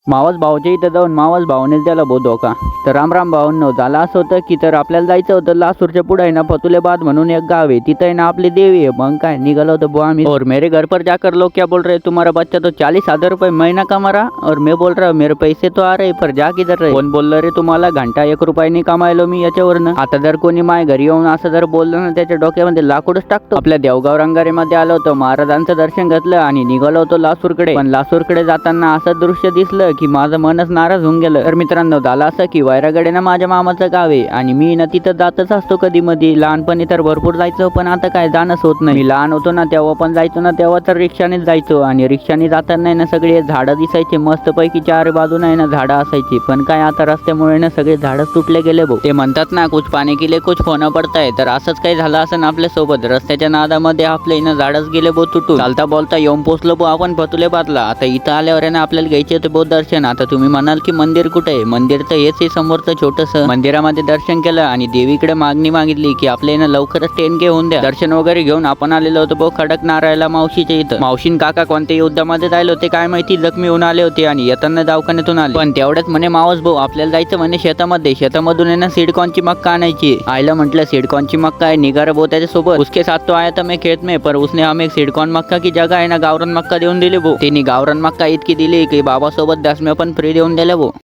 मावस भाऊच्या इथं जाऊन मावस भाऊनेच त्याला बहुत धोका. तर राम भाऊंनो, झालं असं होतं की तर आपल्याला जायचं होतं लासूरच्या पुढे आहे ना फतुलेबाद म्हणून एक गाव आहे, तिथं आहे ना आपली देवी आहे. मग काय निघालो होतो बुवा आम्ही. और मेरे घर पर जाकर लोग क्या बोल रहे, तुम्हारा बच्चा तो 40,000 रुपये महीना कमा रहा, और मैं बोल रहा मेरे पैसे तो आ रहे पर जा किधर रहे. कोण बोललं रे तुम्हाला, घंटा 1 रुपयानी कमायलो मी याच्यावरनं. आता जर कोणी माय घरी येऊन असं जर बोललं ना, त्याच्या डोक्यामध्ये लाकूडच टाकतो. आपल्या देवगाव रंगारीमध्ये आलो होतो, महाराजांचं दर्शन घेतलं आणि निघालो होतो लासूरकडे. पण लासूरकडे जाताना असं दृश्य दिसलं की माझं मनच नाराज होऊन गेलं. तर मित्रांनो, झालं असं की वैरागडे ना माझ्या मामाचं गाव आहे आणि मी ना तिथं जातच असतो कधी मधी. लहानपणी तर भरपूर जायचो, पण आता काय जाणंच होत नाही. मी लहान होतो ना तेव्हा पण जायचो ना, तेव्हा तर रिक्षानेच जायचो. आणि रिक्षाने जाताना ना सगळे झाडं दिसायचे मस्त पैकी, चार बाजूने ना झाडं असायची. पण काय आता रस्त्यामुळे ना सगळे झाडं तुटले गेले भाऊ. ते म्हणतात ना कुछ पाने के लिए कुछ खोना पडता है, तर असंच काही झालं असं आपल्या सोबत. रस्त्याच्या नादामध्ये आपले ना झाडच गेले भाऊ तुटून. चालता बोलता येऊन पोचलो भाऊ आपण फतुलेबादला. आता इथं आल्यावर ना आपल्याला घ्यायचे होते भाऊ दर्शन. आता तुम्ही म्हणाल की मंदिर कुठे आहे, मंदिर तर हेच आहे समोरचं छोटंसं. मंदिरामध्ये दर्शन केलं आणि देवीकडे मागणी मागितली की आपल्या ना लवकरच ट्रेन घेऊन द्या. दर्शन वगैरे घेऊन आपण आलेलो होतो भाऊ खडक नारायला मावशीच्या इथं. मावशीन काका कोणत्या युद्धामध्ये जायला होते काय माहिती, जखमी होऊन आले होते आणि येताना दवाखान्यातून आले. पण तेवढ्याच म्हणे मावस भाऊ आपल्याला जायचं म्हणे शेतामध्ये. शेतामधून आहे ना सीडकॉनची मक्का आणायची. आईला म्हटलं सीडकॉनची मक्का आहे, निघा रे भाऊ त्याच्यासोबत. उसके साथ तो आया था मैं खेत में, पर उसने हमें सीडकॉन मक्का की जगह आहे ना गावरान मक्का देऊन दिली भाऊ. तिने गावरान मक्का इतकी दिली की बाबासोबत 10 पण फ्री देऊन दिल्या भाऊ.